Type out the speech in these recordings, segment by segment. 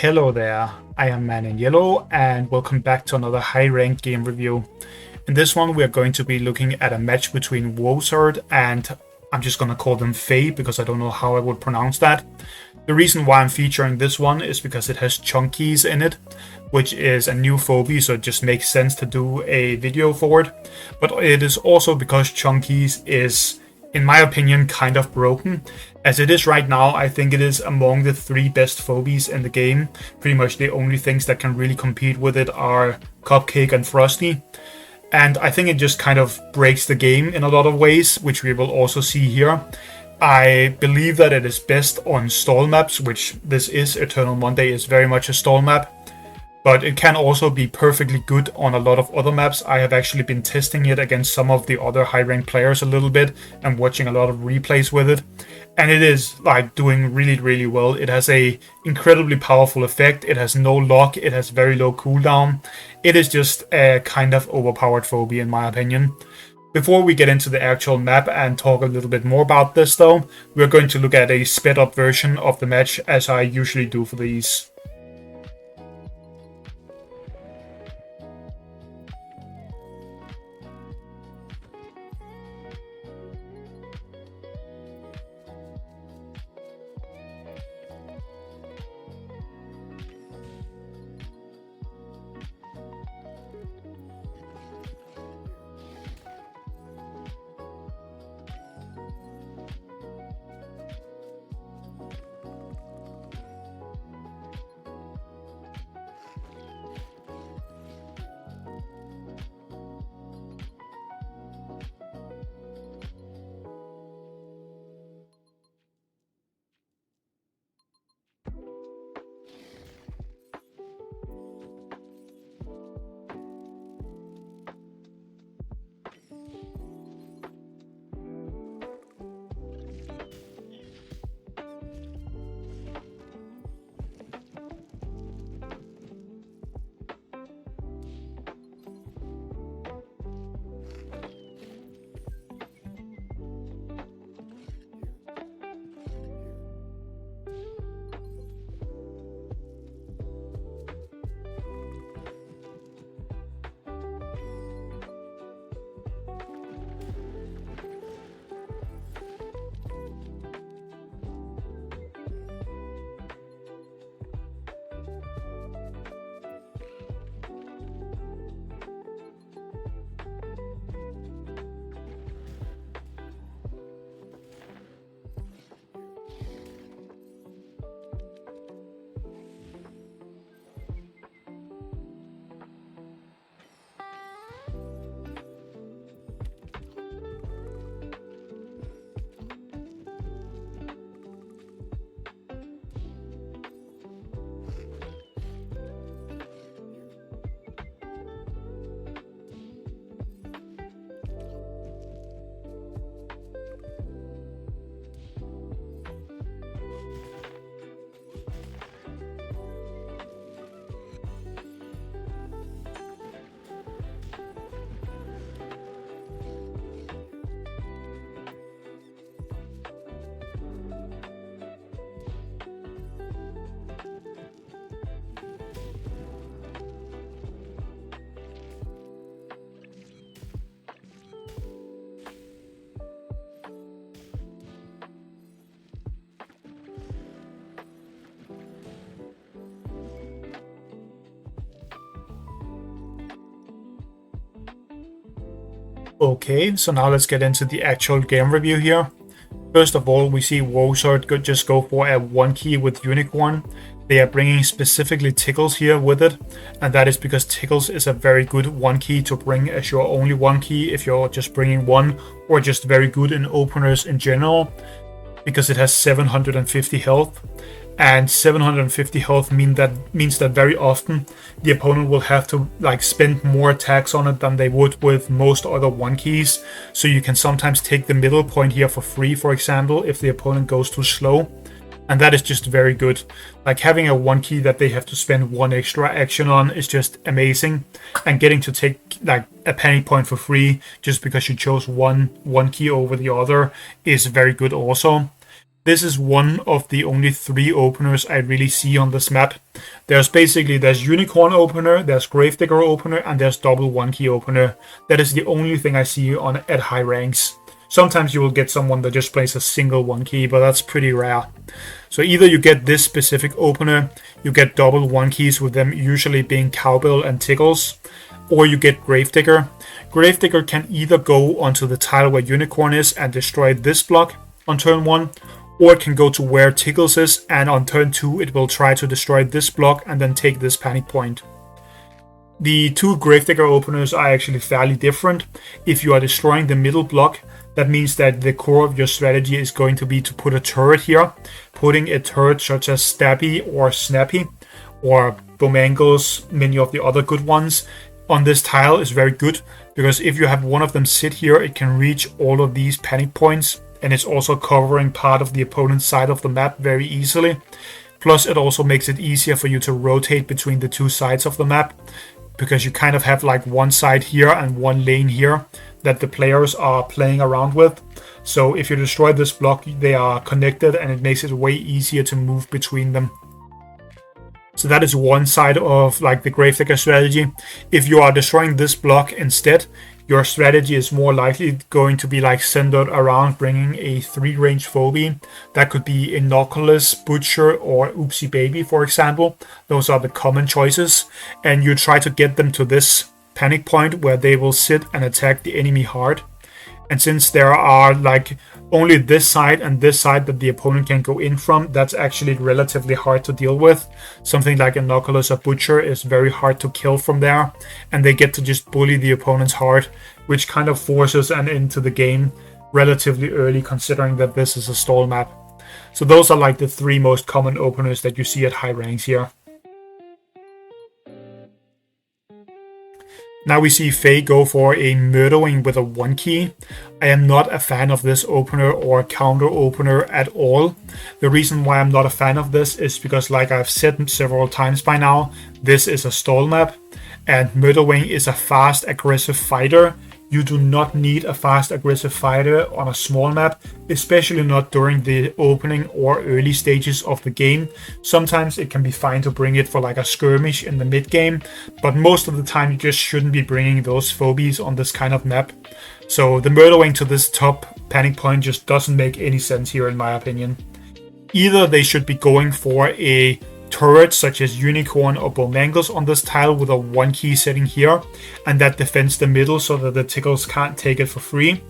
Hello there, I am Man in Yellow and welcome back to another high ranked game review. In this one we are going to be looking at a match between W0ZARD and I'm just gonna call them Fae because I don't know how I would pronounce that. The reason why I'm featuring this one is because it has Chonkeys in it, which is a new phobia, so it just makes sense to do a video for it. But it is also because Chonkeys is, in my opinion, kind of broken. As it is right now, I think it is among the 3 best phobies in the game. Pretty much the only things that can really compete with it are Cupcake and Frosty. And I think it just kind of breaks the game in a lot of ways, which we will also see here. I believe that it is best on stall maps, which this is. Eternal Monday is very much a stall map. But it can also be perfectly good on a lot of other maps. I have actually been testing it against some of the other high-ranked players a little bit and watching a lot of replays with it. And it is like doing really well. It has a incredibly powerful effect. It has no lock. It has very low cooldown. It is just a kind of overpowered phobia in my opinion. Before we get into the actual map and talk a little bit more about this though, we're going to look at a sped up version of the match as I usually do for these. Okay, so now let's get into the actual game review here. First of all, we see W0ZARD just go for a 1-key with Unicorn. They are bringing specifically Tickles here with it, and that is because Tickles is a very good 1-key to bring as your only 1-key if you're just bringing one, or just very good in openers in general, because it has 750 health. And 750 health means that very often the opponent will have to spend more attacks on it than they would with most other 1-keys. So you can sometimes take the middle point here for free, for example, if the opponent goes too slow. And that is just very good. Like having a 1-key that they have to spend 1 extra action on is just amazing. And getting to take like a penny point for free just because you chose one key over the other is very good also. This is one of the only 3 openers I really see on this map. There's Unicorn opener, there's Gravedigger opener, and there's double 1-key opener. That is the only thing I see on at high ranks. Sometimes you will get someone that just plays a single 1-key, but that's pretty rare. So either you get this specific opener, you get double 1-keys with them usually being Cowbell and Tickles, or you get Gravedigger. Gravedigger can either go onto the tile where Unicorn is and destroy this block on turn 1, or it can go to where Tickles is, and on turn 2 it will try to destroy this block and then take this panic point. The 2 Gravedigger openers are actually fairly different. If you are destroying the middle block, that means that the core of your strategy is going to be to put a turret here. Putting a turret such as Stabby or Snappy or Bomangles, many of the other good ones, on this tile is very good, because if you have one of them sit here, it can reach all of these panic points, and it's also covering part of the opponent's side of the map very easily. Plus, it also makes it easier for you to rotate between the 2 sides of the map, because you kind of have like one side here and one lane here that the players are playing around with. So if you destroy this block, they are connected, and it makes it way easier to move between them. So that is one side of like the Gravedigger strategy. If you are destroying this block instead, your strategy is more likely going to be like centered around bringing a 3-range phobie. That could be Innocuous, Butcher, or Oopsie Baby, for example. Those are the common choices. And you try to get them to this panic point where they will sit and attack the enemy hard. And since there are like only this side and this side that the opponent can go in from, that's actually relatively hard to deal with. Something like Innocuous or Butcher is very hard to kill from there, and they get to just bully the opponent's hard, which kind of forces an end to the game relatively early, considering that this is a stall map. So those are like the 3 most common openers that you see at high ranks here. Now we see Faye go for a Murdering with a 1-key. I am not a fan of this opener or counter opener at all. The reason why I'm not a fan of this is because, like I've said several times by now, this is a stall map, and Murdering is a fast, aggressive fighter. You do not need a fast, aggressive fighter on a small map, especially not during the opening or early stages of the game. Sometimes it can be fine to bring it for like a skirmish in the mid game, but most of the time you just shouldn't be bringing those phobies on this kind of map. So the Murdering to this top panic point just doesn't make any sense here, in my opinion. Either they should be going for a turret such as Unicorn or Bomangles on this tile with a 1-key sitting here, and that defends the middle so that the Tickles can't take it for free.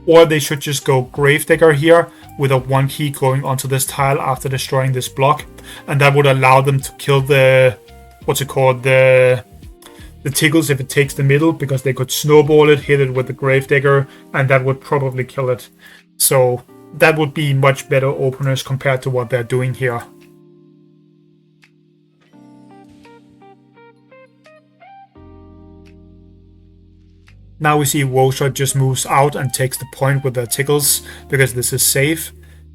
Or they should just go Gravedigger here with a 1-key going onto this tile after destroying this block, and that would allow them to kill the Tickles if it takes the middle, because they could snowball it, hit it with the Gravedigger, and that would probably kill it. So that would be much better openers compared to what they're doing here. Now we see W0ZARD just moves out and takes the point with the Tickles, because this is safe.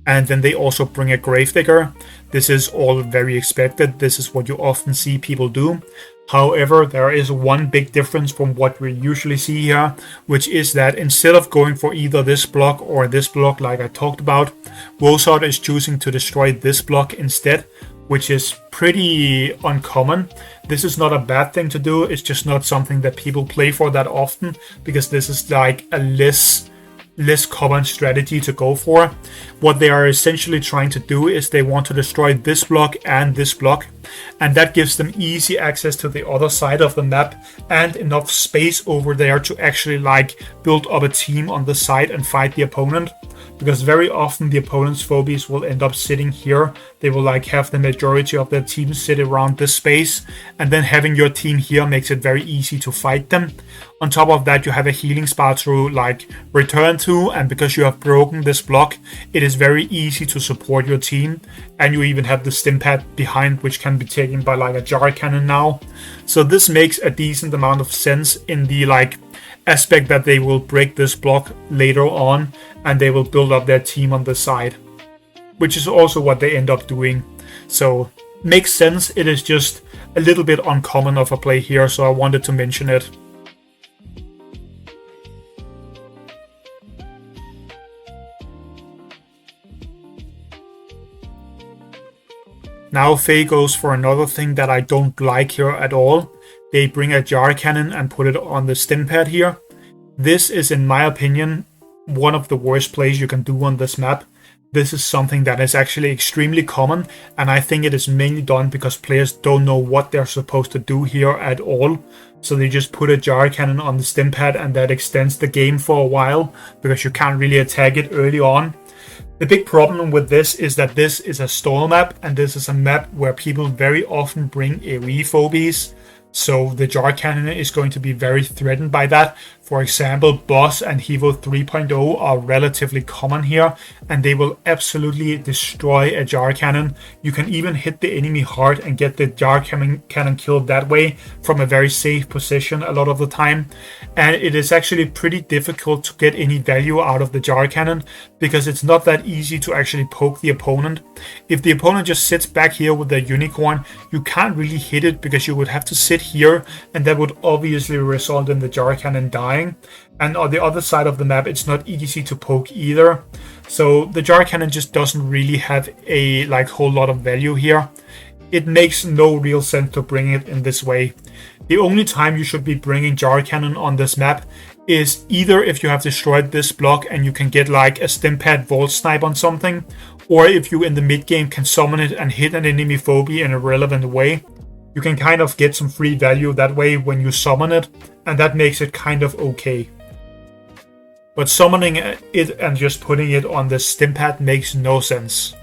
And then they also bring a Gravedigger. This is all very expected. This is what you often see people do. However, there is one big difference from what we usually see here, which is that instead of going for either this block or this block like I talked about, W0ZARD is choosing to destroy this block instead, which is pretty uncommon. This is not a bad thing to do, it's just not something that people play for that often, because this is like a less common strategy to go for. What they are essentially trying to do is they want to destroy this block, and that gives them easy access to the other side of the map and enough space over there to actually like build up a team on the side and fight the opponent. Because very often the opponent's phobies will end up sitting here. They will like have the majority of their team sit around this space, and then having your team here makes it very easy to fight them. On top of that, you have a healing spot to like return to, and because you have broken this block, it is very easy to support your team. And you even have the stim pad behind, which can be taken by like a jar cannon now. So this makes a decent amount of sense in the like aspect that they will break this block later on and they will build up their team on the side, which is also what they end up doing. So makes sense. It is just a little bit uncommon of a play here, so I wanted to mention it. Now Faye goes for another thing that I don't like here at all. They bring a jar cannon and put it on the stim pad here. This is, in my opinion, one of the worst plays you can do on this map. This is something that is actually extremely common, and I think it is mainly done because players don't know what they're supposed to do here at all. So they just put a jar cannon on the stim pad, and that extends the game for a while because you can't really attack it early on. The big problem with this is that this is a stall map, and this is a map where people very often bring AoE phobies. So the jar cannon is going to be very threatened by that. For example, Boss and Hevo 3.0 are relatively common here, and they will absolutely destroy a jar cannon. You can even hit the enemy hard and get the jar cannon killed that way from a very safe position a lot of the time. And it is actually pretty difficult to get any value out of the jar cannon because it's not that easy to actually poke the opponent. If the opponent just sits back here with their unicorn, you can't really hit it because you would have to sit here, and that would obviously result in the jar cannon dying. And on the other side of the map, it's not easy to poke either. So the jar cannon just doesn't really have a whole lot of value here. It makes no real sense to bring it in this way. The only time you should be bringing jar cannon on this map is either if you have destroyed this block and you can get like a stim pad vault snipe on something, or if you in the mid game can summon it and hit an enemy phobie in a relevant way. You can kind of get some free value that way when you summon it, and that makes it kind of okay. But summoning it and just putting it on the stim pad makes no sense.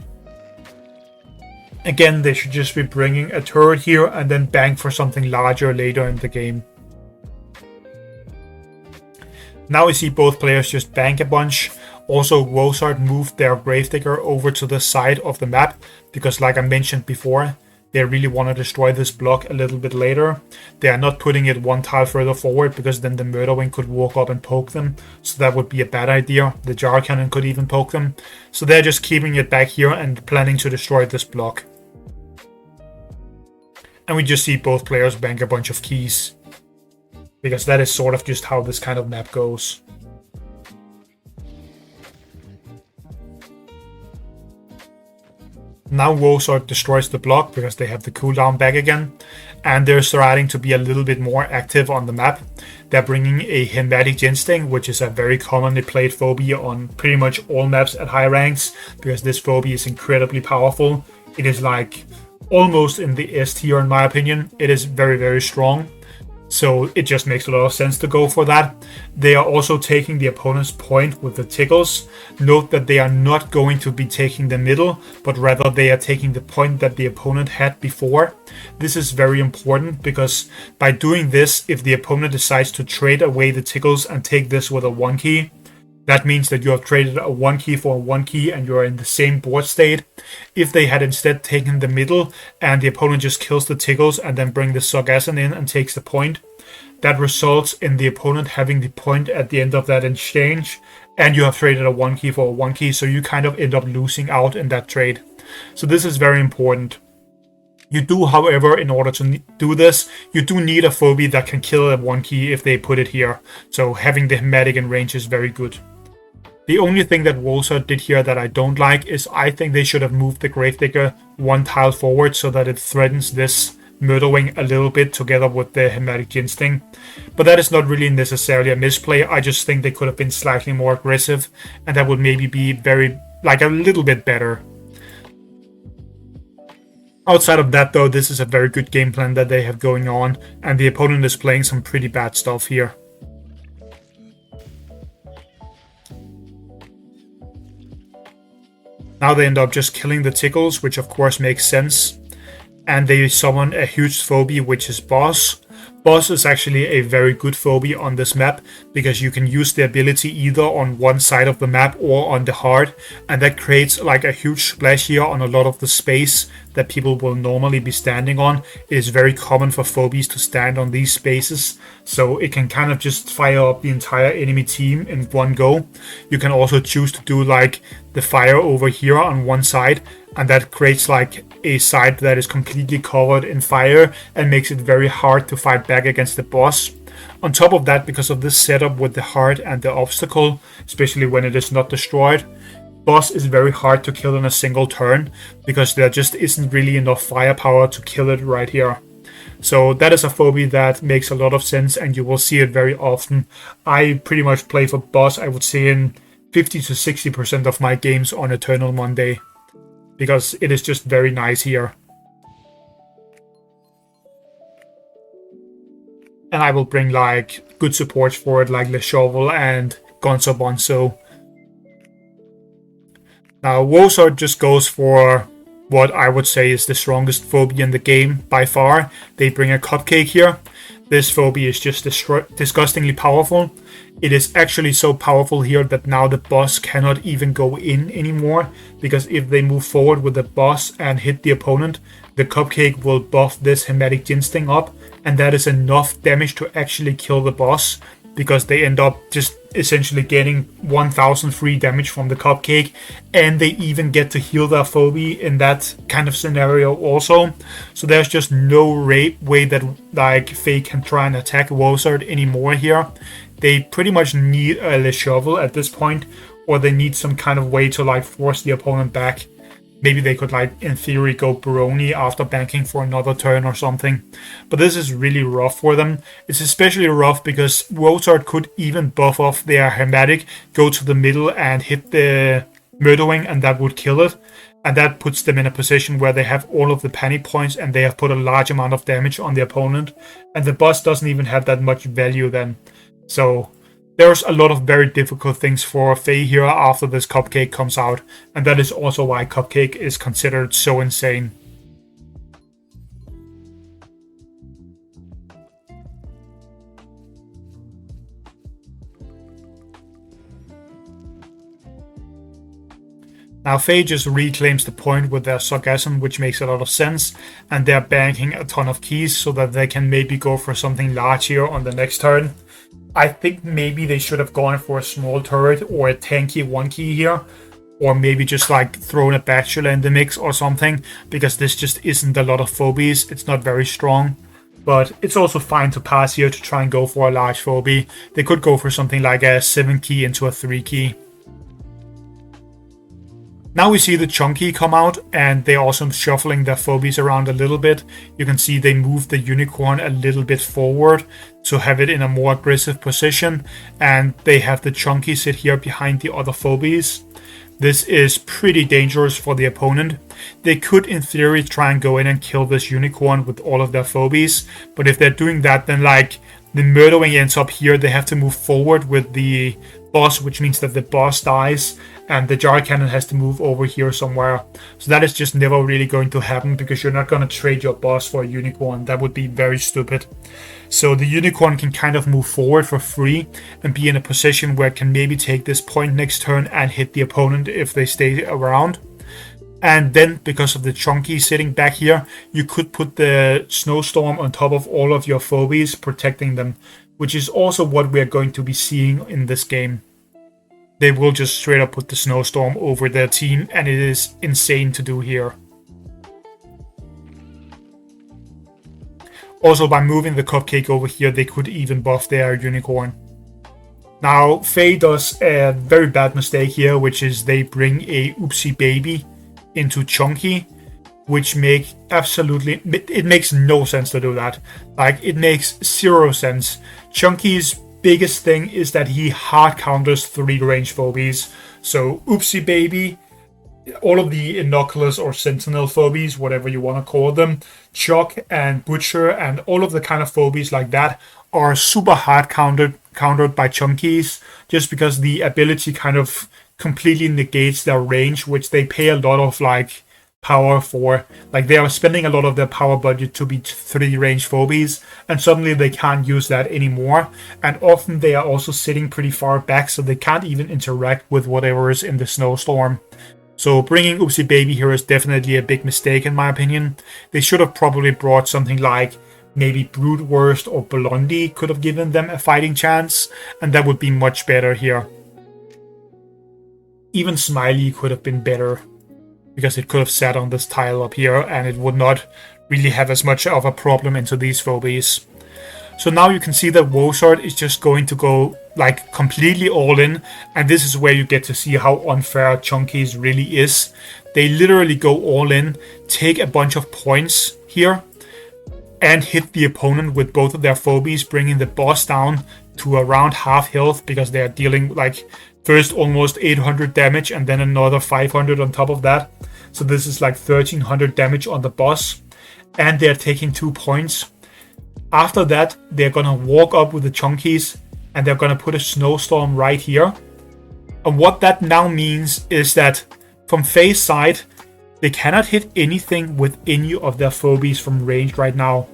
Again, they should just be bringing a turret here and then bank for something larger later in the game. Now we see both players just bank a bunch. Also, W0ZARD moved their Gravedigger over to the side of the map because, like I mentioned before, they really want to destroy this block a little bit later. They are not putting it one tile further forward because then the Murderwing could walk up and poke them. So that would be a bad idea. The jar cannon could even poke them. So they're just keeping it back here and planning to destroy this block. And we just see both players bank a bunch of keys, because that is sort of just how this kind of map goes. Now W0ZARD destroys the block because they have the cooldown back again, and they're starting to be a little bit more active on the map. They're bringing a Hematic Ginseng, which is a very commonly played phobia on pretty much all maps at high ranks, because this phobia is incredibly powerful. It is like almost in the S tier in my opinion. It is very, very strong. So it just makes a lot of sense to go for that. They are also taking the opponent's point with the tickles. Note that they are not going to be taking the middle, but rather they are taking the point that the opponent had before. This is very important because by doing this, if the opponent decides to trade away the tickles and take this with a 1 key, that means that you have traded a 1 key for a 1 key and you are in the same board state. If they had instead taken the middle and the opponent just kills the tickles and then bring the Sargasson in and takes the point, that results in the opponent having the point at the end of that exchange, and you have traded a 1 key for a 1 key, so you kind of end up losing out in that trade. So this is very important. You do, however, in order to do this, you do need a phobia that can kill a 1 key if they put it here. So having the Hematic in range is very good. The only thing that W0ZARD did here that I don't like is I think they should have moved the Gravedigger 1 tile forward so that it threatens this Murderwing a little bit together with the Hematic Ginseng. But that is not really necessarily a misplay. I just think they could have been slightly more aggressive, and that would maybe be a little bit better. Outside of that though, this is a very good game plan that they have going on, and the opponent is playing some pretty bad stuff here. Now they end up just killing the tickles, which of course makes sense. And they summon a huge phobia, which is Boss. Boss is actually a very good phobia on this map, because you can use the ability either on one side of the map or on the heart, and that creates like a huge splash here on a lot of the space that people will normally be standing on. It is very common for phobies to stand on these spaces, so it can kind of just fire up the entire enemy team in one go. You can also choose to do like the fire over here on one side, and that creates like a side that is completely covered in fire and makes it very hard to fight back against the boss. On top of that, because of this setup with the heart and the obstacle, especially when it is not destroyed, boss is very hard to kill in a single turn because there just isn't really enough firepower to kill it right here. So that is a phobia that makes a lot of sense, and you will see it very often. I pretty much play for boss, I would say, in 50 to 60% of my games on Eternal Monday, because it is just very nice here. And I will bring like good supports for it, like Le Shovel and Gonzo Bonzo. Now W0ZARD just goes for what I would say is the strongest phobia in the game by far. They bring a cupcake here. This phobia is just disgustingly powerful. It is actually so powerful here that now the boss cannot even go in anymore, because if they move forward with the boss and hit the opponent, the cupcake will buff this Hematic Ginseng up, and that is enough damage to actually kill the boss, because they end up just essentially getting 1000 free damage from the cupcake, and they even get to heal their phobia in that kind of scenario also. So there's just no way that like Faye can try and attack W0ZARD anymore here. They pretty much need a Le Shovel at this point, or they need some kind of way to like force the opponent back. Maybe they could, like, in theory, go Brony after banking for another turn or something. But this is really rough for them. It's especially rough because W0ZARD could even buff off their Hematic, go to the middle and hit the Murdering, and that would kill it. And that puts them in a position where they have all of the panic points and they have put a large amount of damage on the opponent. And the boss doesn't even have that much value then. So there's a lot of very difficult things for Faye here after this cupcake comes out, and that is also why cupcake is considered so insane. Now Faye just reclaims the point with their sarcasm, which makes a lot of sense, and they're banking a ton of keys so that they can maybe go for something large here on the next turn. I think maybe they should have gone for a small turret or a tanky 1 key here, or maybe just like thrown a Bachelor in the mix or something, because this just isn't a lot of phobies. It's not very strong, but it's also fine to pass here to try and go for a large phobia. They could go for something like a 7 key into a 3 key. Now we see the Chonky come out, and they're also shuffling their phobies around a little bit. You can see they move the Unicorn a little bit forward to have it in a more aggressive position, and they have the Chonky sit here behind the other phobies. This is pretty dangerous for the opponent. They could in theory try and go in and kill this Unicorn with all of their phobies, but if they're doing that, then like the Murdering ends up here. They have to move forward with the boss, which means that the boss dies, and the Jar Cannon has to move over here somewhere. So that is just never really going to happen, because you're not going to trade your boss for a Unicorn. That would be very stupid. So the Unicorn can kind of move forward for free and be in a position where it can maybe take this point next turn and hit the opponent if they stay around. And then, because of the Chonky sitting back here, you could put the Snowstorm on top of all of your phobies, protecting them, which is also what we're going to be seeing in this game. They will just straight up put the Snowstorm over their team, and it is insane to do here. Also, by moving the cupcake over here, they could even buff their Unicorn. Now, Faye does a very bad mistake here, which is they bring a Oopsie Baby into Chonky, which makes it makes no sense to do that. Like, it makes zero sense. Chonky's biggest thing is that he hard counters 3 range phobies. So Oopsie Baby, all of the Innocuous or Sentinel phobies, whatever you want to call them, Chuck and Butcher and all of the kind of phobies like that are super hard countered by Chonkeys, just because the ability kind of completely negates their range, which they pay a lot of like power for. Like, they are spending a lot of their power budget to be 3 range phobies, and suddenly they can't use that anymore. And often they are also sitting pretty far back, so they can't even interact with whatever is in the Snowstorm. So bringing Oopsie Baby here is definitely a big mistake in my opinion. They should have probably brought something like maybe Broodwurst or Blondie could have given them a fighting chance, and that would be much better here. Even Smiley could have been better, because it could have sat on this tile up here and it would not really have as much of a problem into these phobies. So now you can see that W0ZARD is just going to go like completely all in, and this is where you get to see how unfair Chonkeys really is. They literally go all in, take a bunch of points here, and hit the opponent with both of their phobies, bringing the boss down to around half health, because they are dealing like first almost 800 damage and then another 500 on top of that. So this is like 1300 damage on the boss, and they're taking 2 points. After that, they're gonna walk up with the Chonkeys and they're gonna put a snowstorm right here. And what that now means is that from FeI's side, they cannot hit anything with any of their phobies from range right now.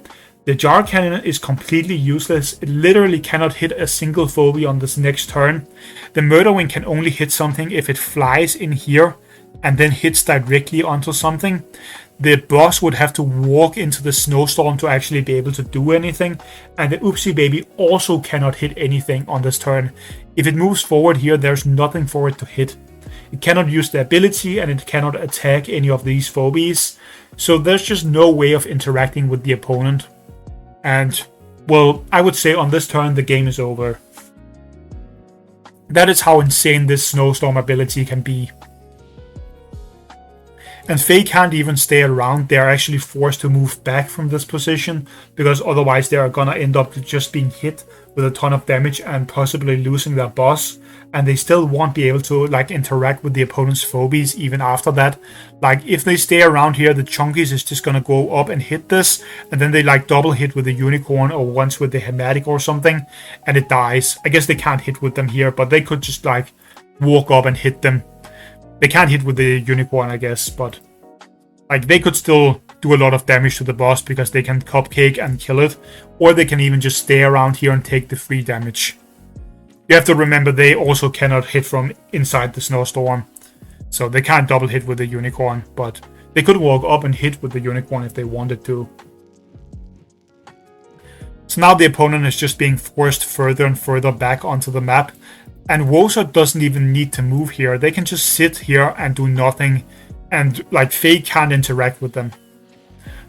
The jar cannon is completely useless. It literally cannot hit a single phobie on this next turn. The murder wing can only hit something if it flies in here and then hits directly onto something. The boss would have to walk into the snowstorm to actually be able to do anything. And the Oopsie Baby also cannot hit anything on this turn. If it moves forward here, there's nothing for it to hit. It cannot use the ability and it cannot attack any of these phobies. So there's just no way of interacting with the opponent. And, well, I would say on this turn the game is over. That is how insane this snowstorm ability can be. And FeI can't even stay around. They are actually forced to move back from this position, because otherwise they are gonna end up just being hit with a ton of damage and possibly losing their boss. And they still won't be able to like interact with the opponent's phobies even after that. Like if they stay around here, the Chonkeys is just gonna go up and hit this, and then they like double hit with the unicorn or once with the hematic or something, and it dies. I guess they can't hit with them here, but they could just like walk up and hit them. They can't hit with the unicorn, I guess, but like they could still do a lot of damage to the boss because they can cupcake and kill it, or they can even just stay around here and take the free damage. You have to remember they also cannot hit from inside the snowstorm, so they can't double hit with the unicorn, but they could walk up and hit with the unicorn if they wanted to. So now the opponent is just being forced further and further back onto the map, and W0ZARD doesn't even need to move here. They can just sit here and do nothing, and like FeI can't interact with them.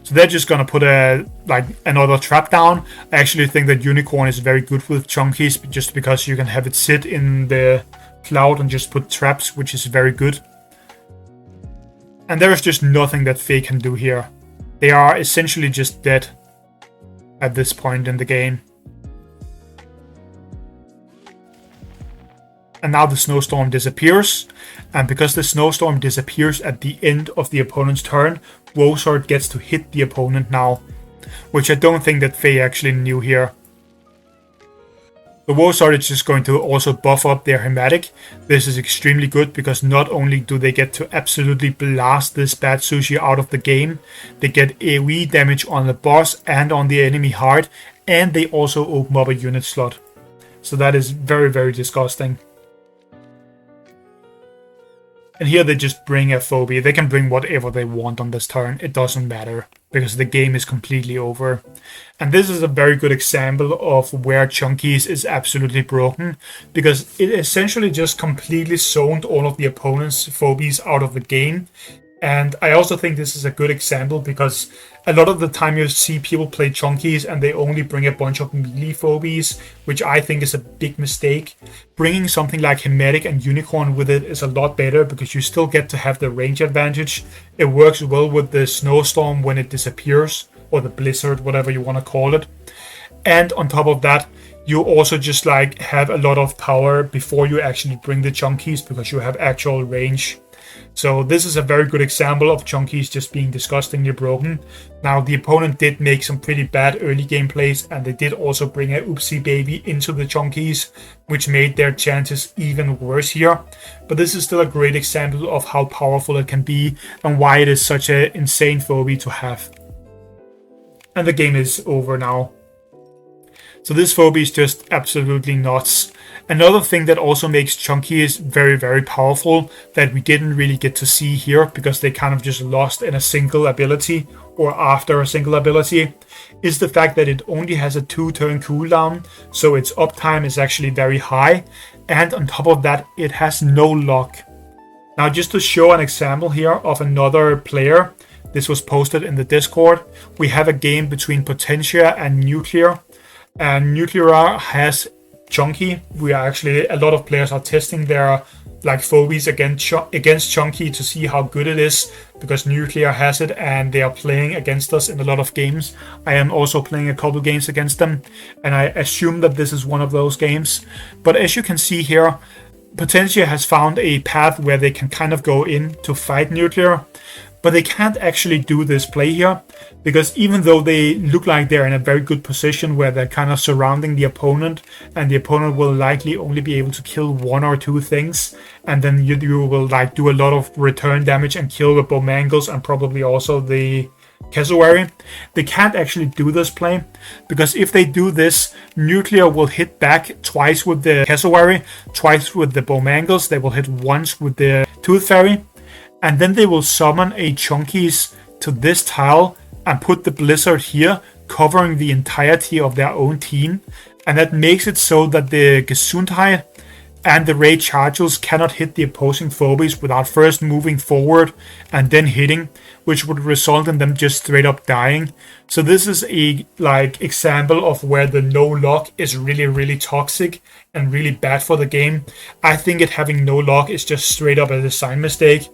So they're just gonna put another trap down. I actually think that unicorn is very good with Chonkeys, just because you can have it sit in the cloud and just put traps, which is very good. And there is just nothing that FeI can do here. They are essentially just dead at this point in the game. And now the snowstorm disappears, and because the snowstorm disappears at the end of the opponent's turn, W0ZARD gets to hit the opponent now, which I don't think that FeI actually knew here. The W0ZARD is just going to also buff up their hematic. This is extremely good because not only do they get to absolutely blast this bad sushi out of the game, they get AoE damage on the boss and on the enemy hard, and they also open up a unit slot. So that is very, very disgusting. And here they just bring a phobia. They can bring whatever they want on this turn. It doesn't matter, because the game is completely over. And this is a very good example of where Chonkeys is absolutely broken, because it essentially just completely zoned all of the opponent's phobies out of the game. And I also think this is a good example because a lot of the time you see people play Chonkeys and they only bring a bunch of melee phobies, which I think is a big mistake. Bringing something like Hematic and Unicorn with it is a lot better because you still get to have the range advantage. It works well with the snowstorm when it disappears, or the blizzard, whatever you want to call it. And on top of that, you also just like have a lot of power before you actually bring the Chonkeys because you have actual range. So this is a very good example of Chonkeys just being disgustingly broken. Now the opponent did make some pretty bad early game plays, and they did also bring a Oopsie Baby into the Chonkeys, which made their chances even worse here. But this is still a great example of how powerful it can be and why it is such an insane phobia to have. And the game is over now. So this phobia is just absolutely nuts. Another thing that also makes Chonkeys very, very powerful that we didn't really get to see here because they kind of just lost in a single ability or after a single ability is the fact that it only has a 2-turn cooldown, so its uptime is actually very high, and on top of that it has no luck. Now just to show an example here of another player, this was posted in the Discord, we have a game between Potentia and Nuclear. And Nuclear has Chonky. We are actually, a lot of players are testing their like phobies against Chonky to see how good it is, because Nuclear has it and they are playing against us in a lot of games. I am also playing a couple games against them, and I assume that this is one of those games. But as you can see here, Potentia has found a path where they can kind of go in to fight Nuclear, but they can't actually do this play here, because even though they look like they're in a very good position where they're kind of surrounding the opponent, and the opponent will likely only be able to kill 1 or 2 things, and then you will like do a lot of return damage and kill the Bomangles and probably also the Cassowary. They can't actually do this play, because if they do this, Nuclear will hit back twice with the Cassowary, twice with the Bomangles. They will hit once with the Tooth Fairy, and then they will summon a Chonkeys to this tile and put the Blizzard here, covering the entirety of their own team. And that makes it so that the Gesundheit and the Ray Chargers cannot hit the opposing phobies without first moving forward and then hitting, which would result in them just straight up dying. So this is a like example of where the no lock is really toxic and really bad for the game. I think it having no lock is just straight up a design mistake.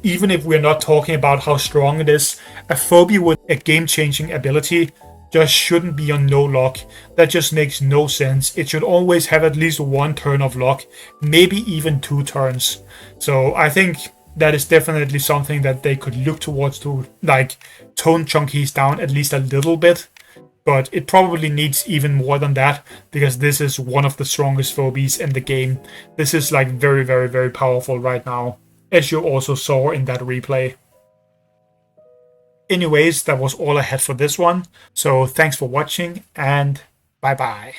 Even if we're not talking about how strong it is, a phobia with a game-changing ability just shouldn't be on no lock. That just makes no sense. It should always have at least 1 turn of lock, maybe even 2 turns. So I think that is definitely something that they could look towards to like tone Chonkeys down at least a little bit. But it probably needs even more than that, because this is one of the strongest phobies in the game. This is like very powerful right now, as you also saw in that replay. Anyways, that was all I had for this one. So thanks for watching, and bye bye.